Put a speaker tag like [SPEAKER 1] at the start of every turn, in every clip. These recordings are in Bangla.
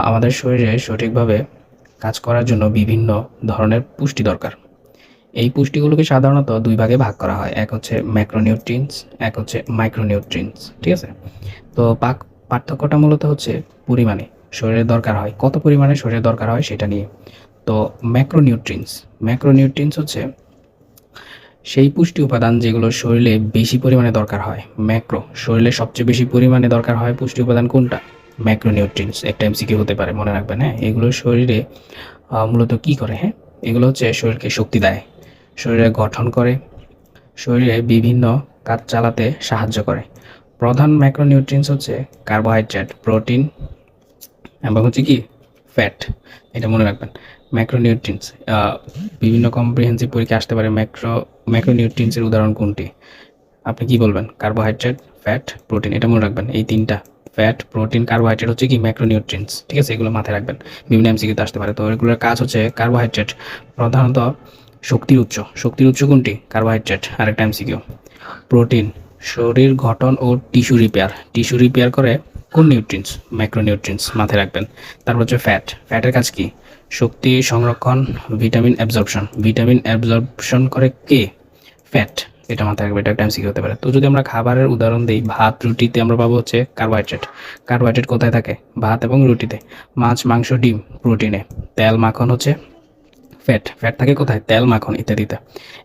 [SPEAKER 1] আমাদের শরীরে সঠিকভাবে কাজ করার জন্য বিভিন্ন ধরনের পুষ্টি দরকার। এই পুষ্টিগুলোকে সাধারণত ২ ভাগে ভাগ করা হয়। এক হচ্ছে ম্যাক্রোনিউট্রিয়েন্টস, এক হচ্ছে মাইক্রোনিউট্রিয়েন্টস। ঠিক আছে? তো পার্থক্যটা মূলত হচ্ছে পরিমাণে। শরীরের দরকার হয়, কত পরিমাণে শরীরের দরকার হয় সেটা নিয়ে। তো ম্যাক্রোনিউট্রিয়েন্টস হচ্ছে সেই পুষ্টি উপাদান যেগুলো শরীরে বেশি পরিমাণে দরকার হয়। শরীরে সবচেয়ে বেশি পরিমাণে দরকার হয় পুষ্টি উপাদান কোনটা? ম্যাক্রোনিউট্রিয়েন্টস। একটা এমসিকিউ হতে পারে, মনে রাখবেন, হ্যাঁ? এগুলো শরীরে মূলত কী করে, হ্যাঁ? এগুলো হচ্ছে শরীরকে শক্তি দেয়, শরীরে গঠন করে, শরীরে বিভিন্ন কাজ চালাতে সাহায্য করে। প্রধান ম্যাক্রোনিউট্রিয়েন্টস হচ্ছে কার্বোহাইড্রেট, প্রোটিন এবং হচ্ছে কি ফ্যাট। এটা মনে রাখবেন। ম্যাক্রোনিউট্রিয়েন্টস বিভিন্ন কম্প্রিহেন্সিভ পরীক্ষায় আসতে পারে। ম্যাক্রোনিউট্রিয়েন্টসের উদাহরণ কোনটি? আপনি কি বলবেন? Carbohydrate, fat, protein. এটা মনে রাখবেন। এই ৩টা ফ্যাট, প্রোটিন, কার্বোহাইড্রেট হচ্ছে কি ম্যাক্রোনিউট্রিয়েন্টস। ঠিক আছে? এগুলো মাথায় রাখবেন। বিভিন্ন এমসিকিউতে আসতে পারে। তো এগুলোর কাজ হচ্ছে কার্বোহাইড্রেট প্রধানত শক্তির উৎস কোনটি? কার্বোহাইড্রেট। আরেকটা এমসিকিউ। প্রোটিন শরীর গঠন ও টিস্যু রিপেয়ার করে কোন নিউট্রিয়েন্টস? ম্যাক্রোনিউট্রিয়েন্টস। মাথায় রাখবেন। তারপর হচ্ছে ফ্যাটের কাজ কি? শক্তি সংরক্ষণ, ভিটামিন অ্যাবজর্পশন করে কে? ফ্যাট। এটা মাথায় রাখবে। এটা একটা এমসিকিউ হতে পারে। তো যদি আমরা খাবারের উদাহরণ দিই, ভাত রুটিতে আমরা পাবো হচ্ছে কার্বোহাইড্রেট কোথায় থাকে? ভাত এবং রুটিতে। মাছ, মাংস, ডিম প্রোটিনে। তেল, মাখন হচ্ছে ফ্যাট থাকে কোথায়? তেল, মাখন ইত্যাদিতে।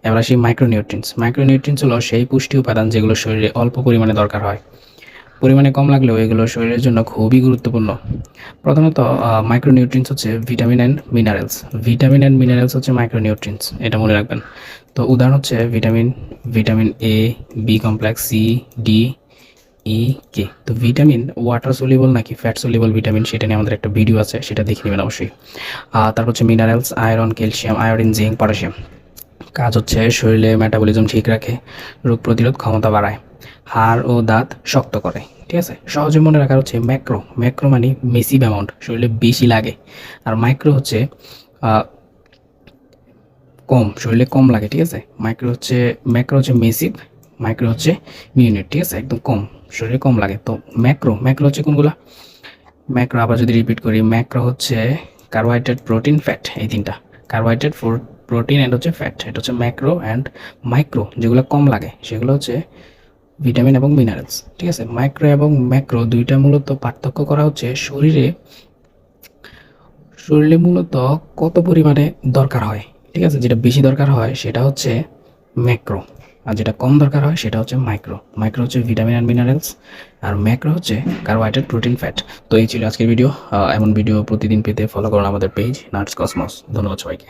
[SPEAKER 1] এবার আসি মাইক্রোনিউট্রিয়েন্টস হলো সেই পুষ্টি উপাদান যেগুলো শরীরে অল্প পরিমাণে দরকার হয়, পরিমাণে কম লাগলেও এগুলো শরীরের জন্য খুবই গুরুত্বপূর্ণ। প্রধানত মাইক্রোনিউট্রিয়েন্টস হচ্ছে ভিটামিন অ্যান্ড মিনারেলস হচ্ছে মাইক্রোনিউট্রিয়েন্টস। এটা মনে রাখবেন। তো উদাহরণ হচ্ছে vitamin A, B complex, C, D, E, K. তো ভিটামিন ওয়াটার সলিউবল নাকি ফ্যাট সলিউবল ভিটামিন সেটা নিয়ে আমাদের একটা ভিডিও আছে, সেটা দেখে নেবেন অবশ্যই। তারপর হচ্ছে minerals, iron, calcium, iodine, zinc, potassium. কাজ হচ্ছে শরীরে মেটাবলিজম ঠিক রাখে, রোগ প্রতিরোধ ক্ষমতা বাড়ায়, হাড় ও দাঁত শক্ত করে। ঠিক আছে? সহজে মনে রাখার হচ্ছে ম্যাক্রো মানে মেসিভ অ্যামাউন্ট, শরীরে বেশি লাগে। আর মাইক্রো হচ্ছে কম, শরীরে কম লাগে। ঠিক আছে? ম্যাক্রো হচ্ছে মেসিভ, মাইক্রো হচ্ছে মিনিট। ঠিক আছে? একদম কম, শরীরে কম লাগে। তো ম্যাক্রো হচ্ছে কোনগুলা? ম্যাক্রো আবার যদি রিপিট করি, ম্যাক্রো হচ্ছে কার্বোহাইড্রেট, প্রোটিন, ফ্যাট। এই 3টা কার্বোহাইড্রেট, প্রোটিন অ্যান্ড হচ্ছে ফ্যাট। এটা হচ্ছে ম্যাক্রো। অ্যান্ড মাইক্রো যেগুলো কম লাগে সেগুলো হচ্ছে ভিটামিন এবং মিনারেলস। ঠিক আছে? মাইক্রো এবং ম্যাক্রো দুইটা মূলত পার্থক্য করা হচ্ছে শরীরে মূলত কত পরিমাণে দরকার হয়। ঠিক আছে? যেটা বেশি দরকার হয় সেটা হচ্ছে ম্যাক্রো, আর যেটা কম দরকার হয় সেটা হচ্ছে মাইক্রো হচ্ছে ভিটামিন অ্যান্ড মিনারেলস, আর ম্যাক্রো হচ্ছে কার্বোহাইড্রেট, প্রোটিন, ফ্যাট। তো এই ছিল আজকের ভিডিও। এমন ভিডিও প্রতিদিন পেতে ফলো করুন আমাদের পেজ নাটস কসমস। ধন্যবাদ সবাইকে।